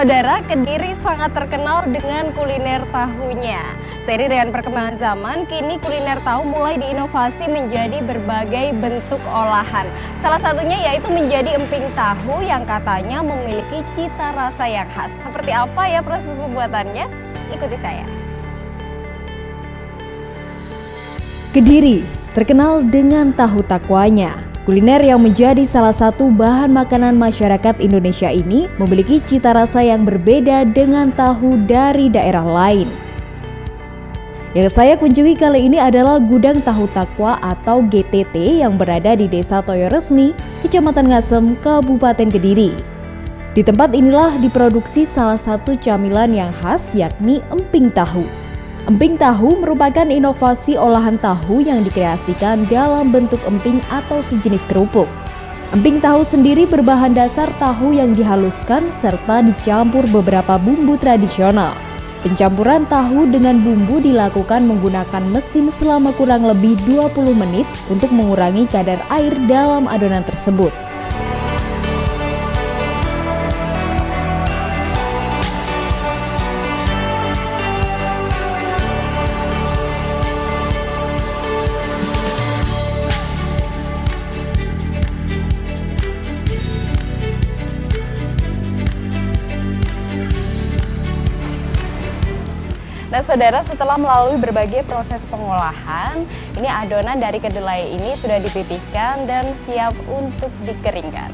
saudara, Kediri sangat terkenal dengan kuliner tahunya. Seiring dengan perkembangan zaman, kini kuliner tahu mulai diinovasi menjadi berbagai bentuk olahan. Salah satunya yaitu menjadi emping tahu yang katanya memiliki cita rasa yang khas. Seperti apa ya proses pembuatannya? Ikuti saya. Kediri terkenal dengan tahu takwanya. Kuliner yang menjadi salah satu bahan makanan masyarakat Indonesia ini memiliki cita rasa yang berbeda dengan tahu dari daerah lain. Yang saya kunjungi kali ini adalah Gudang Tahu Takwa atau GTT yang berada di Desa Toyo Resmi, Kecamatan Ngasem, Kabupaten Kediri. Di tempat inilah diproduksi salah satu camilan yang khas, yakni emping tahu. Emping tahu merupakan inovasi olahan tahu yang dikreasikan dalam bentuk emping atau sejenis kerupuk. Emping tahu sendiri berbahan dasar tahu yang dihaluskan serta dicampur beberapa bumbu tradisional. Pencampuran tahu dengan bumbu dilakukan menggunakan mesin selama kurang lebih 20 menit untuk mengurangi kadar air dalam adonan tersebut. Nah saudara, setelah melalui berbagai proses pengolahan, ini adonan dari kedelai ini sudah dipipihkan dan siap untuk dikeringkan.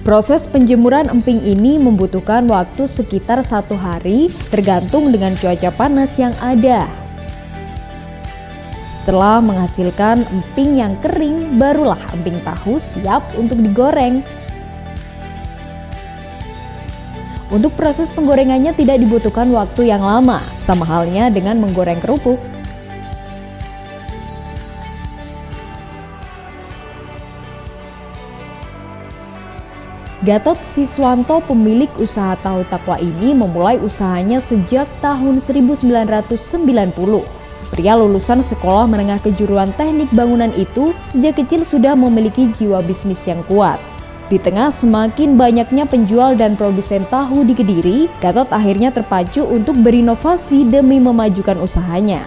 Proses penjemuran emping ini membutuhkan waktu sekitar 1 hari tergantung dengan cuaca panas yang ada. Setelah menghasilkan emping yang kering, barulah emping tahu siap untuk digoreng. Untuk proses penggorengannya tidak dibutuhkan waktu yang lama, sama halnya dengan menggoreng kerupuk. Gatot Siswanto, pemilik usaha tahu takwa ini, memulai usahanya sejak tahun 1990. Pria lulusan sekolah menengah kejuruan teknik bangunan itu sejak kecil sudah memiliki jiwa bisnis yang kuat. Di tengah semakin banyaknya penjual dan produsen tahu di Kediri, Gatot akhirnya terpacu untuk berinovasi demi memajukan usahanya.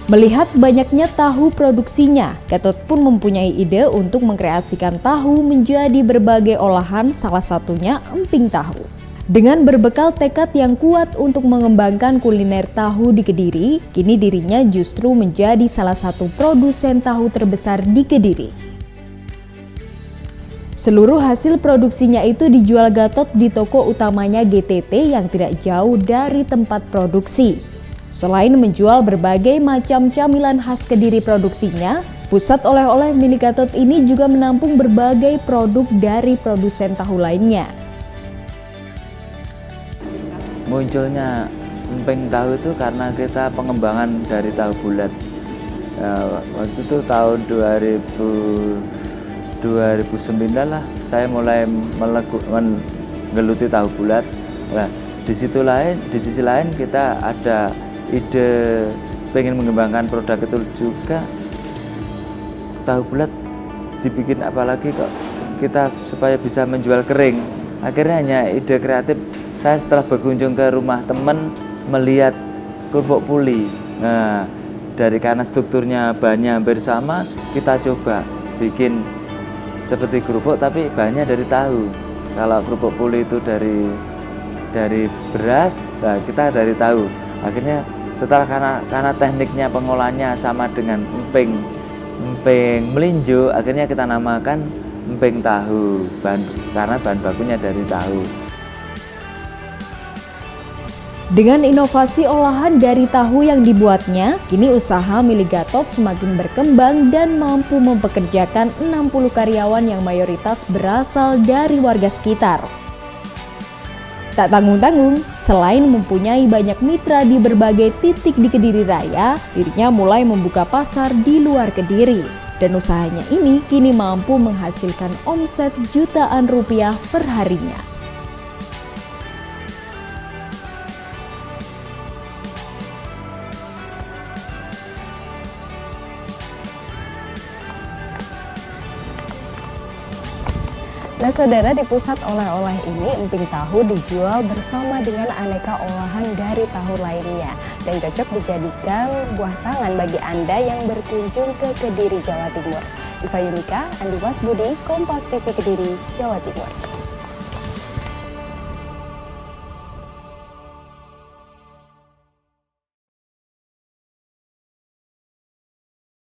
Melihat banyaknya tahu produksinya, Gatot pun mempunyai ide untuk mengkreasikan tahu menjadi berbagai olahan, salah satunya emping tahu. Dengan berbekal tekad yang kuat untuk mengembangkan kuliner tahu di Kediri, kini dirinya justru menjadi salah satu produsen tahu terbesar di Kediri. Seluruh hasil produksinya itu dijual Gatot di toko utamanya GTT yang tidak jauh dari tempat produksi. Selain menjual berbagai macam camilan khas Kediri produksinya, pusat oleh-oleh milik Gatot ini juga menampung berbagai produk dari produsen tahu lainnya. Munculnya emping tahu itu karena kita pengembangan dari tahu bulat. Waktu itu tahun 2009 lah saya mulai menggeluti tahu bulat. Nah, di sisi lain kita ada ide pengen mengembangkan produk itu juga. Tahu bulat dibikin apalagi kok kita supaya bisa menjual kering. Akhirnya hanya ide kreatif saya setelah berkunjung ke rumah teman melihat kerupuk puli. Nah, karena strukturnya bahannya hampir sama, kita coba bikin seperti kerupuk tapi bahannya dari tahu. Kalau kerupuk puli itu dari beras, nah kita dari tahu. Akhirnya setelah karena tekniknya pengolahannya sama dengan emping melinjo, akhirnya kita namakan emping tahu karena bahan bakunya dari tahu. Dengan inovasi olahan dari tahu yang dibuatnya, kini usaha milik Gatot semakin berkembang dan mampu mempekerjakan 60 karyawan yang mayoritas berasal dari warga sekitar. Tak tanggung-tanggung, selain mempunyai banyak mitra di berbagai titik di Kediri Raya, dirinya mulai membuka pasar di luar Kediri. Dan usahanya ini kini mampu menghasilkan omset jutaan rupiah per harinya. Nah saudara, di pusat oleh-oleh ini emping tahu dijual bersama dengan aneka olahan dari tahu lainnya dan cocok dijadikan buah tangan bagi Anda yang berkunjung ke Kediri, Jawa Timur. Iva Yunika, Andi Wasbudi, Kompas TV Kediri, Jawa Timur.